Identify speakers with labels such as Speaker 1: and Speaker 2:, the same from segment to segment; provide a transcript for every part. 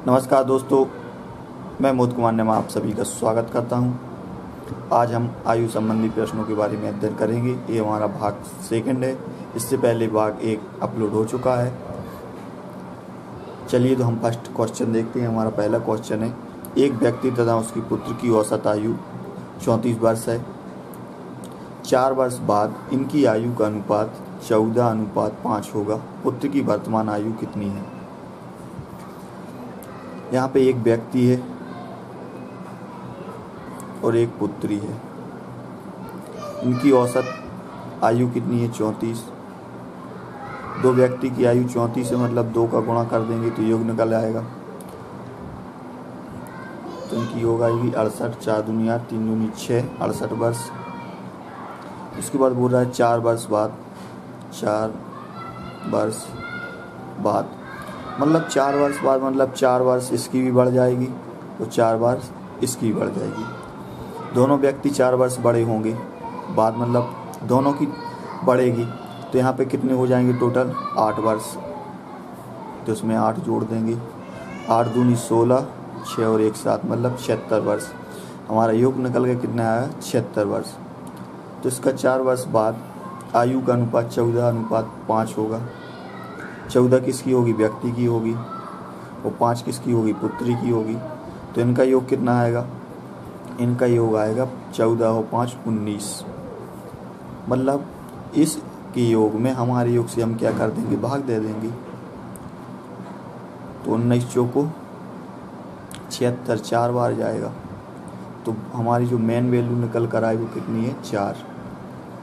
Speaker 1: नमस्कार दोस्तों, मैं मोद कुमार नेमा आप सभी का स्वागत करता हूं। आज हम आयु संबंधी प्रश्नों के बारे में अध्ययन करेंगे। ये हमारा भाग सेकंड है। इससे पहले भाग एक अपलोड हो चुका है। चलिए तो हम फर्स्ट क्वेश्चन देखते हैं। हमारा पहला क्वेश्चन है, एक व्यक्ति तथा उसकी पुत्र की औसत आयु 34 वर्ष है। 4 वर्ष बाद इनकी आयु का अनुपात 14:5 होगा। पुत्र की वर्तमान आयु कितनी है? यहाँ पे एक व्यक्ति है और एक पुत्री है। इनकी औसत आयु कितनी है? 34। दो व्यक्ति की आयु 34 है, मतलब 2 का गुणा कर देंगे तो योग निकल आएगा। तो इनकी योग आएगी 68, 4 दूनी 8, 3 दूनी 6, 68 वर्ष। उसके बाद बोल रहा है 4 वर्ष बाद, 4 वर्ष बाद मतलब 4 वर्ष बाद, मतलब 4 वर्ष इसकी भी बढ़ जाएगी और 4 वर्ष इसकी भी बढ़ जाएगी। दोनों व्यक्ति 4 वर्ष बड़े होंगे बाद, मतलब दोनों की बढ़ेगी। तो यहाँ पे कितने हो जाएंगे टोटल? 8 वर्ष। तो इसमें 8 जोड़ देंगे, 8 दूनी 16, 6 और 1 7, मतलब 76 वर्ष। हमारा योग निकल के कितना आया? 76 वर्ष। तो इसका 4 वर्ष बाद आयु का अनुपात 14:5 होगा। 14 किसकी होगी? व्यक्ति की होगी, और 5 किसकी होगी? पुत्री की होगी। तो इनका योग कितना आएगा? इनका योग आएगा 14 और 5 19। मतलब इस के योग में हमारे योग से हम क्या कर देंगे? भाग दे देंगे। तो 19 चौको 76 4 बार जाएगा। तो हमारी जो मेन वैल्यू निकल कर आए वो कितनी है? 4।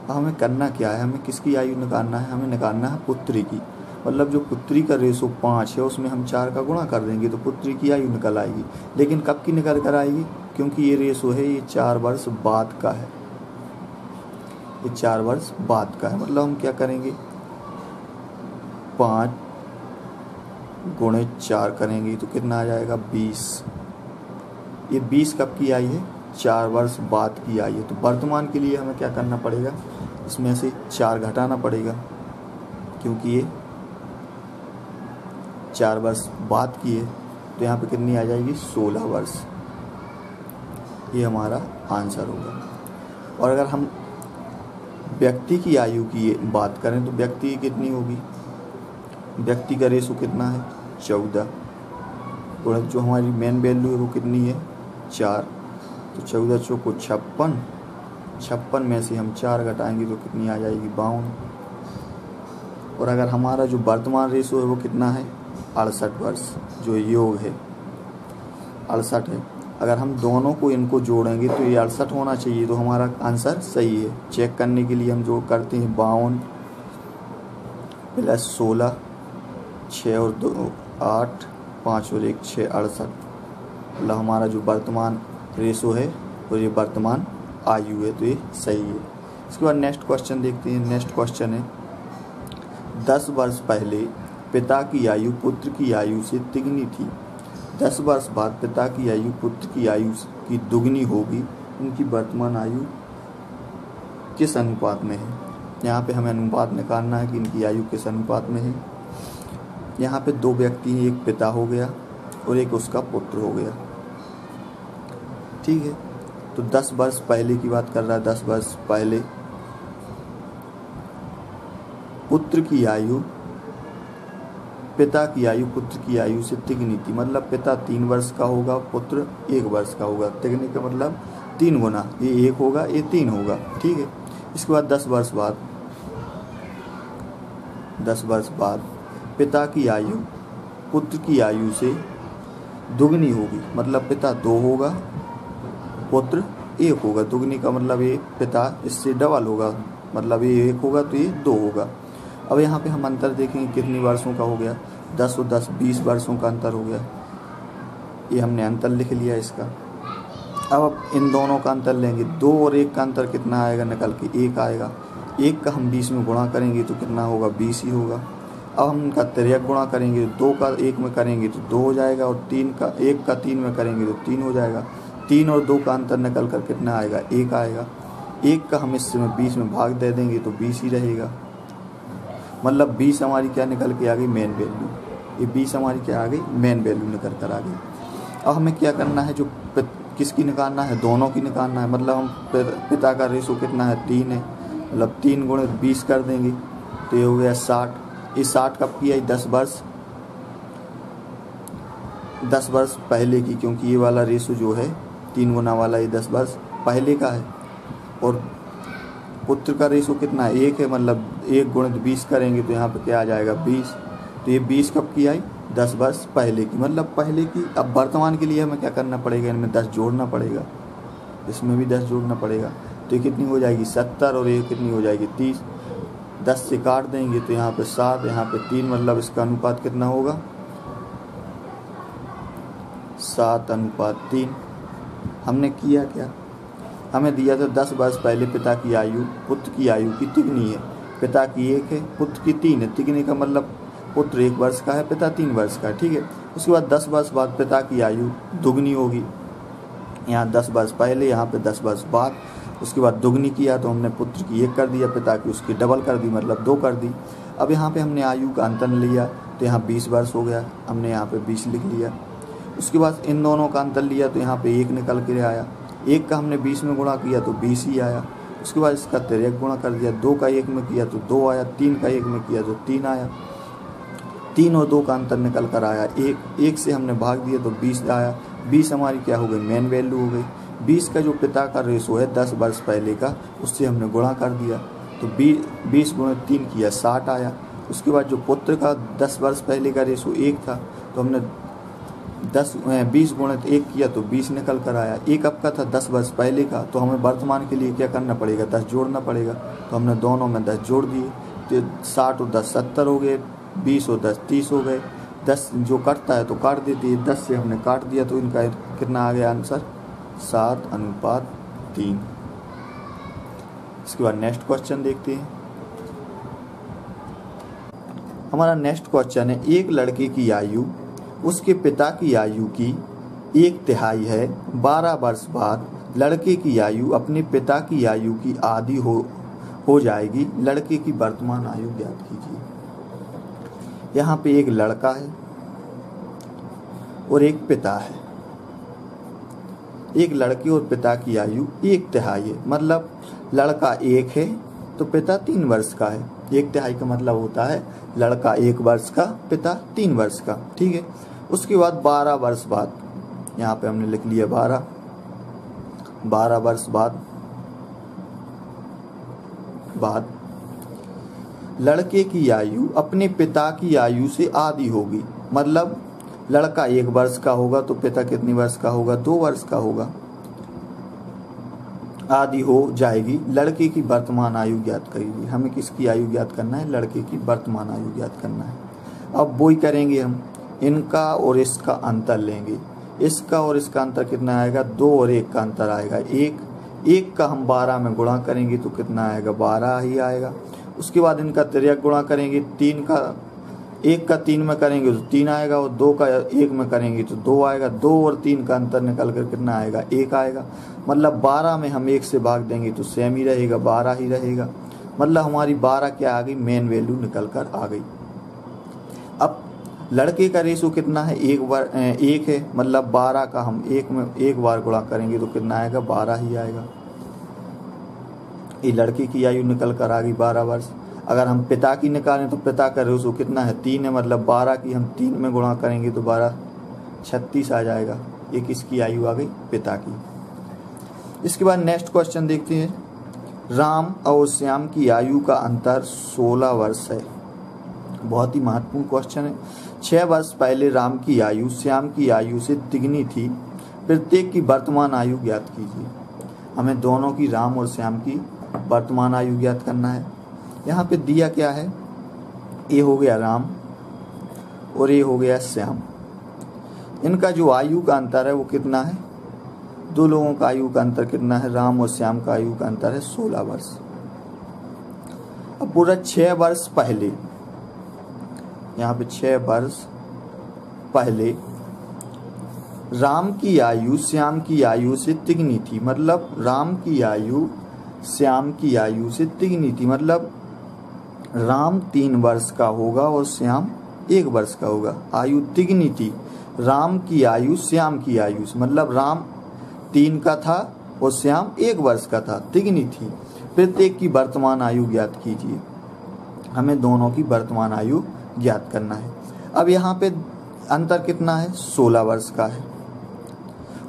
Speaker 1: अब हमें करना क्या है? हमें किसकी आयु निकालना है? हमें निकालना है पुत्री की। मतलब जो पुत्री का रेशो 5 है उसमें हम 4 का गुणा कर देंगे तो पुत्री की आयु निकल आएगी। लेकिन कब की निकल कर आएगी? क्योंकि ये रेशो है, ये 4 वर्ष बाद का है। ये 4 वर्ष बाद का है। मतलब हम क्या करेंगे? 5 गुणे 4 करेंगे तो कितना आ जाएगा? 20। ये 20 कब की आई है? 4 वर्ष बाद की आई है। तो वर्तमान के लिए हमें क्या करना पड़ेगा? इसमें से 4 घटाना पड़ेगा, क्योंकि ये 4 वर्ष बाद की है। तो यहाँ पे कितनी आ जाएगी? 16 वर्ष। ये हमारा आंसर होगा। और अगर हम व्यक्ति की आयु की बात करें तो व्यक्ति की कितनी होगी? व्यक्ति का रेशो कितना है? 14। और जो हमारी मेन वैल्यू है वो कितनी है? 4। तो 14 चौको 56, 56 में से हम 4 घटाएंगे तो कितनी आ जाएगी? 52। और अगर हमारा जो वर्तमान रेशो है वो कितना है? 68 वर्ष। जो योग है 68 है। अगर हम दोनों को इनको जोड़ेंगे तो ये 68 होना चाहिए। तो हमारा आंसर सही है। चेक करने के लिए हम जो करते हैं 52 + 16, 6 और 2 8, 5 और 1 6, 68। मतलब हमारा जो वर्तमान रेशो है और ये वर्तमान आयु है, तो ये सही है। इसके बाद नेक्स्ट क्वेश्चन देखते हैं। नेक्स्ट क्वेश्चन है, 10 वर्ष पहले पिता की आयु पुत्र की आयु से तिगुनी थी। 10 वर्ष बाद पिता की आयु पुत्र की आयु की दुगनी होगी। उनकी वर्तमान आयु किस अनुपात में है? यहाँ पे हमें अनुपात निकालना है कि इनकी आयु किस अनुपात में है। यहाँ पे 2 व्यक्ति हैं, एक पिता हो गया और एक उसका पुत्र हो गया। ठीक है। तो 10 वर्ष पहले की बात कर रहा है। 10 वर्ष पहले पुत्र की आयु पिता की आयु पुत्र की आयु से तिगुनी थी। मतलब पिता 3 वर्ष का होगा, पुत्र 1 वर्ष का होगा। तिगुनी का मतलब 3 गुना। ये 1 होगा, ये 3 होगा। ठीक है। इसके बाद 10 वर्ष बाद, 10 वर्ष बाद पिता की आयु पुत्र की आयु से दुगनी होगी। मतलब पिता 2 होगा, पुत्र 1 होगा। दुगनी का मतलब ये पिता इससे डबल होगा, मतलब ये 1 होगा तो ये 2 होगा। अब यहाँ पे हम अंतर देखेंगे कितने वर्षों का हो गया? 10 और 10 20 वर्षों का अंतर हो गया। ये हमने अंतर लिख लिया इसका। अब इन दोनों का अंतर लेंगे। 2 और 1 का अंतर कितना आएगा निकल के? 1 आएगा। 1 का हम 20 में गुणा करेंगे तो कितना होगा? 20 ही होगा। अब हम इनका तिर्यक गुणा करेंगे, 2 का 1 में करेंगे तो 2 हो जाएगा, और 3 का 1 का 3 में करेंगे तो 3 हो जाएगा। 3 और 2 का अंतर निकल कर कितना आएगा? 1 आएगा। 1 का हम इसमें 20 में भाग दे देंगे तो 20 ही रहेगा। मतलब 20 हमारी क्या निकल के आ गई? Main value. ये 20 हमारी क्या आ गई, मेन वैल्यू निकल कर आ गई। अब हमें क्या करना है, जो किसकी निकालना है, दोनों की निकालना है। मतलब हम पिता का रेशो कितना है, 3 है, मतलब 3 गुणित 20 कर देंगे तो ये हो गया 60। ये 60 कब की आई, 10 वर्ष पहले की, क्योंकि ये वाला रेशो जो है 3 गुना वाला, ये 10 वर्ष पहले का है। और पुत्र का रेशो कितना है, 1 है, मतलब 1 गुणित 20 करेंगे तो यहाँ पे क्या आ जाएगा, 20। तो ये 20 कब की आई, 10 वर्ष पहले की, मतलब पहले की। अब वर्तमान के लिए हमें क्या करना पड़ेगा, इनमें 10 जोड़ना पड़ेगा, इसमें भी 10 जोड़ना पड़ेगा। तो ये कितनी हो जाएगी, 70, और ये कितनी हो जाएगी, 30। 10 से काट देंगे तो यहाँ पे 7, यहाँ पे 3, मतलब इसका अनुपात कितना होगा, 7:3। हमने किया क्या, हमें दिया था 10 वर्ष पहले पिता की आयु पुत्र की आयु की तिगुनी है। पिता की 1 है, पुत्र की 3 है। तिगुनी का मतलब पुत्र 1 वर्ष का है, पिता 3 वर्ष का है, ठीक है। उसके बाद 10 वर्ष बाद पिता की आयु दुगनी होगी। यहाँ 10 वर्ष पहले, यहाँ पे 10 वर्ष बाद। उसके बाद दुगनी किया तो हमने पुत्र की 1 कर दिया, पिता की उसकी डबल कर दी, मतलब 2 कर दी। अब यहाँ पे हमने आयु का अंतर लिया तो यहाँ 20 वर्ष हो गया, हमने यहाँ पे 20 लिख लिया। उसके बाद इन दोनों का अंतर लिया तो यहाँ पे 1 निकल के आया। 1 का हमने 20 में गुणा किया तो 20 ही आया। उसके बाद इसका 3 गुणा कर दिया, 2 का 1 में किया तो 2 आया, 3 का 1 में किया तो 3 आया। 3 और 2 का अंतर निकल कर आया 1 से हमने भाग दिया तो 20 आया। 20 हमारी क्या हो गई, मेन वैल्यू हो गई। 20 का जो पिता का रेशो है 10 वर्ष पहले का, उससे हमने गुणा कर दिया तो 20 गुणित 3 किया, 60 आया। उसके बाद जो पुत्र का 10 वर्ष पहले का रेशो 1 था तो हमने 20 गुणित 1 किया तो 20 निकल कर आया। 1 अब का था 10 वर्ष पहले का, तो हमें वर्तमान के लिए क्या करना पड़ेगा, 10 जोड़ना पड़ेगा। तो हमने दोनों में 10 जोड़ दिए तो 60 और 10 70 हो गए, 20 और 10 30 हो गए। 10 जो कटता है तो काट देती है, 10 से हमने काट दिया तो इनका कितना आ गया आंसर, 7:3। इसके बाद नेक्स्ट क्वेश्चन देखते हैं। हमारा नेक्स्ट क्वेश्चन है, एक लड़के की आयु उसके पिता की आयु की 1/3 है। 12 वर्ष बाद लड़के की आयु अपने पिता की आयु की आधी हो जाएगी। लड़के की वर्तमान आयु ज्ञात कीजिए। यहाँ पे एक लड़का है और एक पिता है। एक लड़के और पिता की आयु 1/3 है, मतलब लड़का 1 है तो पिता 3 वर्ष का है। 1/3 का मतलब होता है लड़का 1 वर्ष का, पिता 3 वर्ष का, ठीक है। उसके बाद 12 वर्ष बाद, यहाँ पे हमने लिख लिया 12 वर्ष बाद लड़के की आयु अपने पिता की आयु से आधी होगी। मतलब लड़का 1 वर्ष का होगा तो पिता कितने वर्ष का होगा, 2 वर्ष का होगा, आधी हो जाएगी। लड़के की वर्तमान आयु ज्ञात करेगी। हमें किसकी आयु ज्ञात करना है, लड़के की वर्तमान आयु ज्ञात करना है। अब वो ही करेंगे हम, इनका और इसका अंतर लेंगे। इसका और इसका अंतर कितना आएगा, 2 और 1 का अंतर आएगा 1 का हम 12 में गुणा करेंगे तो कितना आएगा, 12 ही आएगा। उसके बाद इनका 3 गुणा करेंगे, 1 का 3 में करेंगे तो 3 आएगा, और 2 का 1 में करेंगे तो 2 आएगा। 2 और 3 का अंतर निकल कर कितना आएगा, 1 आएगा। मतलब 12 में हम 1 से भाग देंगे तो सेम ही रहेगा, 12 ही रहेगा। मतलब हमारी 12 क्या आ गई, मेन वैल्यू निकल कर आ गई। अब लड़के का रेशो कितना है, 1 है, मतलब 12 का हम 1 में 1 बार गुणा करेंगे तो कितना आएगा, 12 ही आएगा। ये लड़के की आयु निकल कर आ गई 12 वर्ष। अगर हम पिता की निकालें तो पिता का रेशो कितना है, 3 है, मतलब 12 की हम 3 में गुणा करेंगे तो 12 36 आ जाएगा। ये किसकी आयु आ गई, पिता की। इसके बाद नेक्स्ट क्वेश्चन देखते हैं। राम और श्याम की आयु का अंतर 16 वर्ष है। बहुत ही महत्वपूर्ण क्वेश्चन है। 6 वर्ष पहले राम की आयु श्याम की आयु से तिगुनी थी। प्रत्येक की वर्तमान आयु ज्ञात कीजिए। हमें दोनों की, राम और श्याम की वर्तमान आयु ज्ञात करना है। यहाँ पे दिया क्या है, ये हो गया राम और ये हो गया श्याम। इनका जो आयु का अंतर है वो कितना है, 2 लोगों का आयु का अंतर कितना है, राम और श्याम का आयु का अंतर है 16 वर्ष। अब पूरा 6 वर्ष पहले, यहाँ पे 6 वर्ष पहले राम की आयु श्याम की आयु से तिगुनी थी। मतलब राम की आयु श्याम की आयु से तिगुनी थी, मतलब राम 3 वर्ष का होगा और श्याम 1 वर्ष का होगा। आयु तिगनी थी, राम की आयु श्याम की आयु से, मतलब राम 3 का था और श्याम 1 वर्ष का था, तिगनी थी। प्रत्येक की वर्तमान आयु ज्ञात कीजिए। हमें दोनों की वर्तमान आयु ज्ञात करना है। अब यहाँ पे अंतर कितना है, 16 वर्ष का है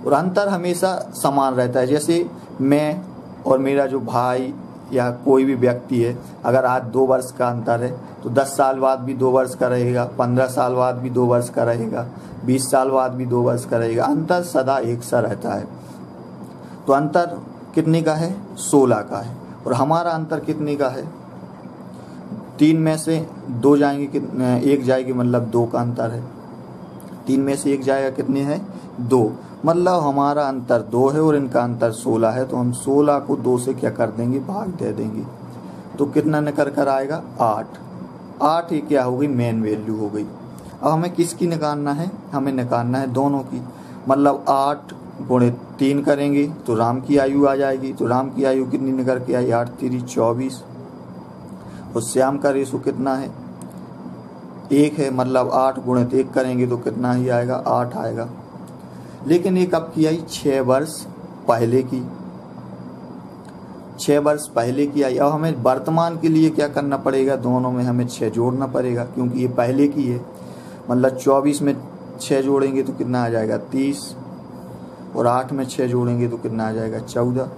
Speaker 1: और अंतर हमेशा समान रहता है। जैसे मैं और मेरा जो भाई या कोई भी व्यक्ति है, अगर आज 2 वर्ष का अंतर है तो 10 साल बाद भी 2 वर्ष का रहेगा, 15 साल बाद भी 2 वर्ष का रहेगा, 20 साल बाद भी 2 वर्ष का रहेगा। अंतर सदा एक सा रहता है। तो अंतर कितने का है, 16 का है। और हमारा अंतर कितने का है, 3 में से 2 जाएंगे, 1 जाएगी, मतलब 2 का अंतर है। 3 में से 1 जाएगा, कितने हैं, 2, मतलब हमारा अंतर 2 है और इनका अंतर 16 है। तो हम 16 को 2 से क्या कर देंगे, भाग दे देंगे। तो कितना निकल कर आएगा, 8। 8 ही क्या हो गई, मेन वैल्यू हो गई। अब हमें किसकी निकालना है, हमें निकालना है दोनों की। मतलब 8 गुणे 3 करेंगे तो राम की आयु आ जाएगी। तो राम की आयु कितनी निकल के आई, 8 3 24। और श्याम का रेशो कितना है, 1 है, मतलब 8 गुणे 1 करेंगे तो कितना ही आएगा, 8 आएगा। लेकिन एक अब की आई 6 वर्ष पहले की, 6 वर्ष पहले की आई। अब हमें वर्तमान के लिए क्या करना पड़ेगा, दोनों में हमें 6 जोड़ना पड़ेगा, क्योंकि ये पहले की है। मतलब 24 में 6 जोड़ेंगे तो कितना आ जाएगा, 30। और 8 में 6 जोड़ेंगे तो कितना आ जाएगा, 14।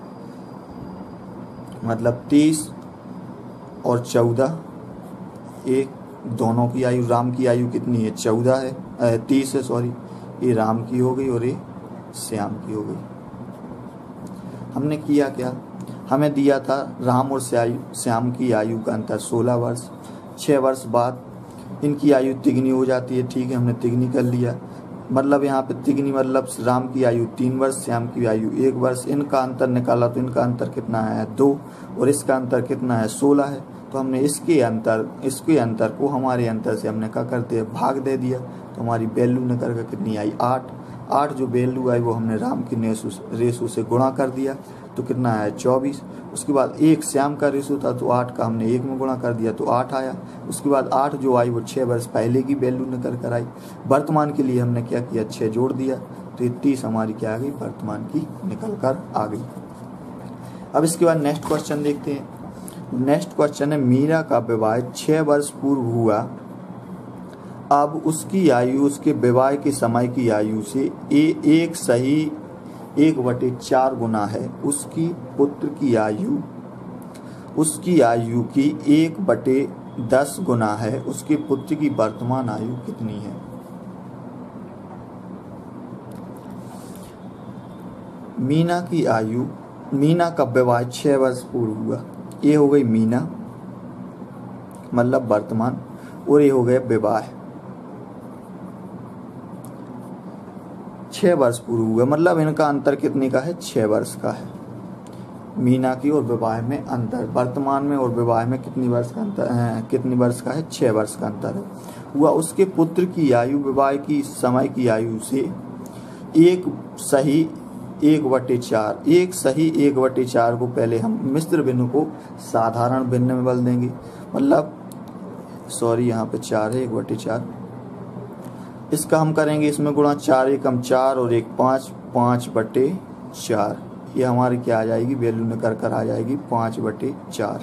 Speaker 1: मतलब 30 और 14, एक दोनों की आयु, राम की आयु कितनी है, 14 है, 30 है, सॉरी। ये राम की हो गई और ये श्याम की हो गई। हमने किया क्या, हमें दिया था राम और श्याम की आयु का अंतर 16 वर्ष। 6 वर्ष बाद इनकी आयु तिगनी हो जाती है, ठीक है, हमने तिगनी कर लिया। मतलब यहाँ पे तिगनी मतलब राम की आयु 3 वर्ष, श्याम की आयु 1 वर्ष। इनका अंतर निकाला तो इनका अंतर कितना है, 2, और इसका अंतर कितना है, 16 है। तो हमने इसके अंतर को हमारे अंतर से हमने क्या कर दिया, भाग दे दिया। तो हमारी वैल्यू निकल कर कितनी आई, 8। 8 जो वैल्यू आई वो हमने राम की रेशो से गुणा कर दिया तो कितना आया, 24। उसके बाद 1 श्याम का रेशो था तो 8 का हमने 1 में गुणा कर दिया तो 8 आया। उसके बाद 8 जो आई वो 6 वर्ष पहले की वैल्यू निकल कर आई। वर्तमान के लिए हमने क्या किया, 6 जोड़ दिया तो 30 हमारी क्या आ गई, वर्तमान की निकल कर आ गई। अब इसके बाद नेक्स्ट क्वेश्चन देखते हैं। नेक्स्ट क्वेश्चन है, मीरा का विवाह 6 वर्ष पूर्व हुआ। अब उसकी आयु उसके विवाह के समय की आयु से 1 सही 1/4 गुना है। उसकी पुत्र की आयु उसकी आयु की 1/10 गुना है। उसके पुत्र की वर्तमान आयु कितनी है। मीना का विवाह 6 वर्ष पूर्व हुआ। ये हो गई मीना, मतलब वर्तमान, और ये हो गए विवाह। 6 वर्ष पूर्व हुआ, मतलब इनका अंतर कितने का है, 6 वर्ष का है। मीना की और विवाह में अंतर, वर्तमान में और विवाह में कितनी वर्ष का अंतर है, कितनी वर्ष का है, 6 वर्ष का अंतर है हुआ। उसके पुत्र की आयु विवाह की समय की आयु से 1 सही 1/4। 1 सही 1/4 को पहले हम मिश्र भिन्न को साधारण भिन्न में बदल देंगे। मतलब सॉरी, यहाँ पे 4 है, 1/4। इसका हम करेंगे इसमें गुणा, 4 एकम 4 और 1 5, 5/4। ये हमारी क्या आ जाएगी, वैल्यू निकल कर आ जाएगी 5/4।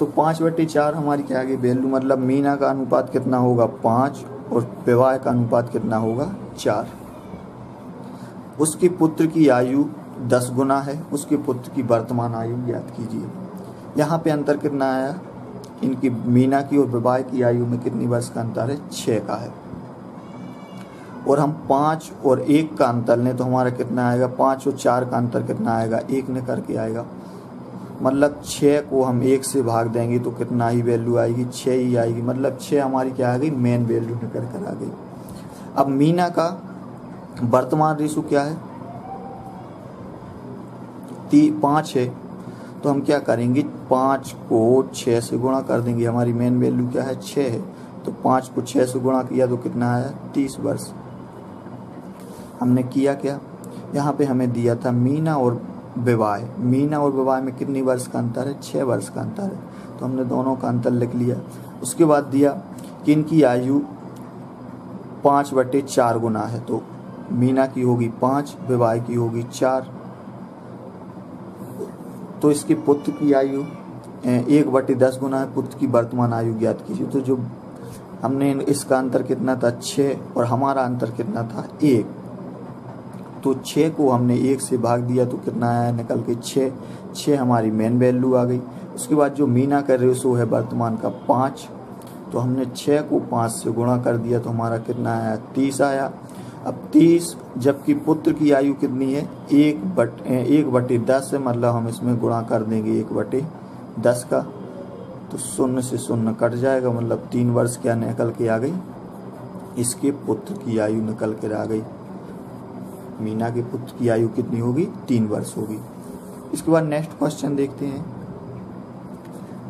Speaker 1: तो 5/4 हमारी क्या आ गई वैल्यू। मतलब मीना का अनुपात कितना होगा, 5, और विवाह का अनुपात कितना होगा, 4। उसके पुत्र की आयु 10 गुना है। उसके पुत्र की वर्तमान आयु ज्ञात कीजिए। यहाँ पे अंतर कितना आया, इनकी मीना की और विवाह की आयु में कितनी वर्ष का अंतर है, 6 का है। और हम 5 और 1 का अंतर लें तो हमारा कितना आएगा, 5 और 4 का अंतर कितना आएगा, 1 ने करके आएगा। मतलब 6 को हम 1 से भाग देंगे तो कितना ही वैल्यू आएगी, 6 ही आएगी। मतलब 6 हमारी क्या आ गई, मेन वैल्यू निकल कर आ गई। अब मीना का वर्तमान रेशो क्या है, 5 है। तो हम क्या करेंगे, 5 को 6 से गुणा कर देंगे। हमारी मेन वैल्यू क्या है, 6 है। तो 5 को 6 से गुणा किया तो कितना आया, 30 वर्ष। हमने किया क्या, यहाँ पे हमें दिया था मीना और विवाह में कितनी वर्ष का अंतर है, 6 वर्ष का अंतर है। तो हमने दोनों का अंतर लिख लिया। उसके बाद दिया कि इनकी आयु 5/4 गुना है, तो मीना की होगी 5, विवाह की होगी 4। तो इसके पुत्र की आयु 1/10 गुना है, पुत्र की वर्तमान आयु ज्ञात कीजिए। तो जो हमने इसका अंतर कितना था 6 और हमारा अंतर कितना था 1, तो 6 को हमने 1 से भाग दिया तो कितना आया निकल के 6 हमारी मेन वैल्यू आ गई। उसके बाद जो मीना का रेशो है वर्तमान का 5, तो हमने 6 को 5 से गुणा कर दिया तो हमारा कितना आया 30 आया। अब 30, जबकि पुत्र की आयु कितनी है 1/10 है, मतलब हम इसमें गुणा कर देंगे 1/10 का, तो 0 से 0 कट जाएगा, मतलब 3 वर्ष क्या निकल के आ गई, इसके पुत्र की आयु निकल कर आ गई। मीना के पुत्र की आयु कितनी होगी 3 वर्ष होगी। इसके बाद नेक्स्ट क्वेश्चन देखते हैं।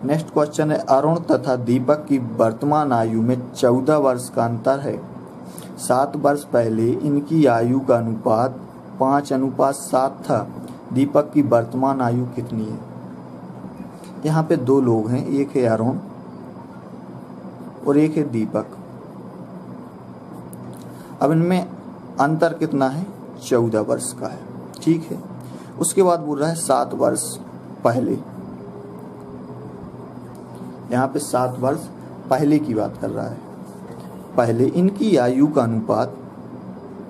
Speaker 1: नेक्स्ट क्वेश्चन है अरुण तथा दीपक की वर्तमान आयु में 14 वर्ष का अंतर है। 7 वर्ष पहले इनकी आयु का अनुपात 5:7 था। दीपक की वर्तमान आयु कितनी है? यहाँ पे 2 लोग हैं, एक है अरुण और एक है दीपक। अब इनमें अंतर कितना है 14 वर्ष का है, ठीक है। उसके बाद बोल रहा है 7 वर्ष पहले, यहाँ पे 7 वर्ष पहले की बात कर रहा है। पहले इनकी आयु का अनुपात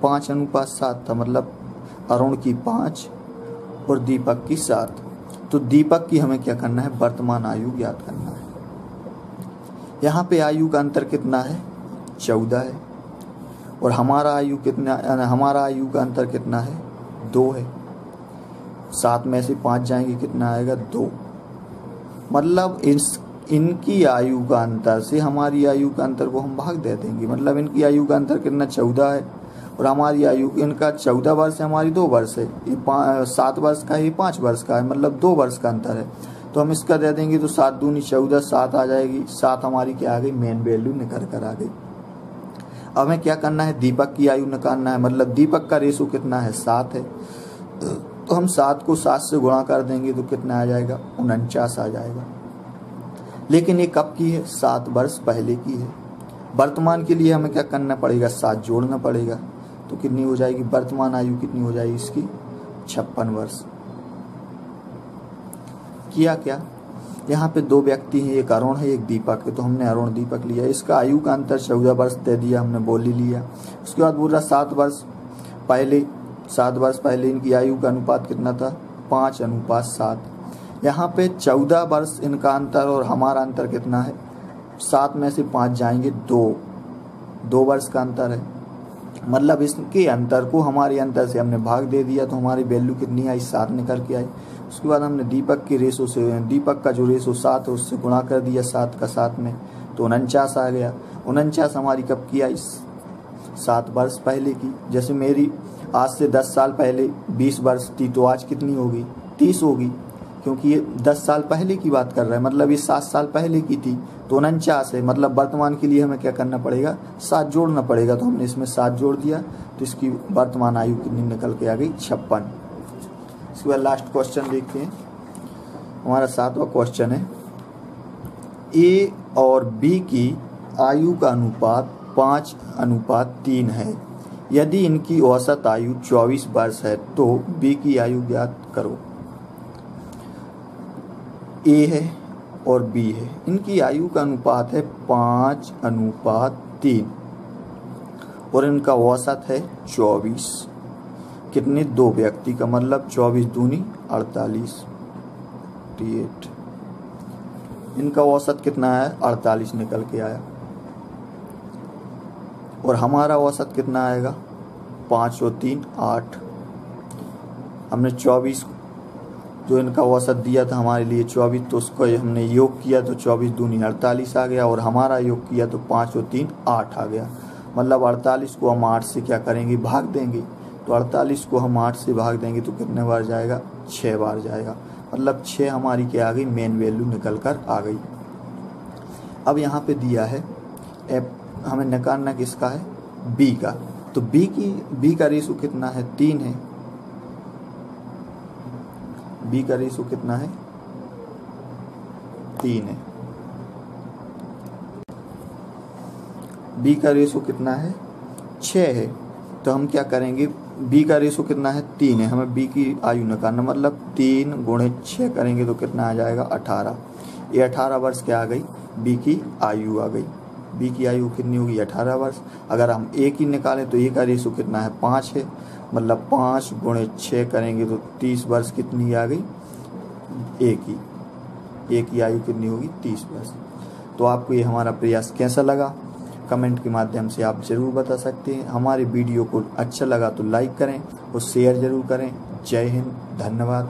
Speaker 1: 5:7 था, मतलब अरुण की 5 और दीपक की 7। तो दीपक की हमें क्या करना है वर्तमान आयु ज्ञात करना है। यहाँ पे आयु का अंतर कितना है 14 है और हमारा आयु का अंतर कितना है 2 है। 7 में से 5 जाएंगे कितना आएगा 2, मतलब इनकी आयु का अंतर से हमारी आयु का अंतर को हम भाग दे देंगे। मतलब इनकी आयु का अंतर कितना 14 है और हमारी आयु, इनका 14 वर्ष है, हमारी 2 वर्ष है। ये 7 वर्ष का है, ये 5 वर्ष का है, मतलब 2 वर्ष का अंतर है। तो हम इसका दे देंगे तो 7 दूनी 14, 7 आ जाएगी। 7 हमारी क्या आ गई मेन वैल्यू निकल कर आ गई। अब हमें क्या करना है दीपक की आयु निकालना है, मतलब दीपक का रेशो कितना है 7 है, तो हम 7 को 7 से गुणा कर देंगे तो कितना आ जाएगा 49 आ जाएगा। लेकिन ये कब की है 7 वर्ष पहले की है। वर्तमान के लिए हमें क्या करना पड़ेगा 7 जोड़ना पड़ेगा, तो कितनी हो जाएगी वर्तमान आयु कितनी हो जाएगी इसकी 56 वर्ष। किया क्या, यहाँ पे 2 व्यक्ति हैं, एक अरुण है एक दीपक है, तो हमने अरुण दीपक लिया। इसका आयु का अंतर 14 वर्ष दे दिया, हमने बोल ही लिया। उसके बाद बोल रहा 7 वर्ष पहले इनकी आयु का अनुपात कितना था 5:7। यहाँ पे 14 वर्ष इनका अंतर और हमारा अंतर कितना है 7 में से 5 जाएंगे 2 वर्ष का अंतर है, मतलब इसके अंतर को हमारे अंतर से हमने भाग दे दिया तो हमारी वैल्यू कितनी आई 7 निकल के आई। उसके बाद हमने दीपक के रेशो से, दीपक का जो रेशो 7 है उससे गुणा कर दिया 7 का 7 में, तो 49 आ गया। 49 हमारी कब की आई 7 वर्ष पहले की। जैसे मेरी आज से 10 साल पहले 20 वर्ष थी, तो आज कितनी होगी 30 होगी, क्योंकि ये 10 साल पहले की बात कर रहा है, मतलब ये 7 साल पहले की थी, तो 49 है। मतलब वर्तमान के लिए हमें क्या करना पड़ेगा 7 जोड़ना पड़ेगा, तो हमने इसमें 7 जोड़ दिया तो इसकी वर्तमान आयु कितनी निकल के आ गई 56। इसके बाद लास्ट क्वेश्चन देखते हैं, हमारा 7वां क्वेश्चन है ए और बी की आयु का अनुपात 5:3 है। यदि इनकी औसत आयु 24 वर्ष है तो बी की आयु ज्ञात करो। ए है और बी है, इनकी आयु का अनुपात है 5:3 और इनका औसत है 24। कितने 2 व्यक्ति का, मतलब 24 दूनी 48। इनका औसत कितना है 48 निकल के आया और हमारा औसत कितना आएगा 5 और 3 8। हमने 24 जो इनका औसत दिया था हमारे लिए 24, तो उसको हमने योग किया तो 24 दूनी 48 आ गया और हमारा योग किया तो 5 और 3 8 आ गया। मतलब 48 को हम 8 से क्या करेंगे भाग देंगे, तो 48 को हम 8 से भाग देंगे तो कितने बार जाएगा 6 बार जाएगा। मतलब 6 हमारी क्या आ गई मेन वैल्यू निकल कर आ गई। अब यहाँ पे दिया है हमें निकालना किसका है बी का, तो बी का रेशो कितना है 3 है। बी का रेशो कितना है 3 है। बी का रेशो कितना है 6 है, तो हम क्या करेंगे, बी का रेशो कितना है 3 है, हमें बी की आयु निकालना, मतलब 3 गुणे 6 करेंगे तो कितना आ जाएगा 18। ये 18 वर्ष क्या आ गई, बी की आयु आ गई। बी की आयु कितनी होगी 18 वर्ष। अगर हम ए की निकालें तो ए का रेशो कितना है 5 है, मतलब 5 गुणे 6 करेंगे तो 30 वर्ष कितनी आ गई ए की आयु कितनी होगी 30 वर्ष। तो आपको ये हमारा प्रयास कैसा लगा कमेंट के माध्यम से आप ज़रूर बता सकते हैं। हमारे वीडियो को अच्छा लगा तो लाइक करें और शेयर ज़रूर करें। जय हिंद, धन्यवाद।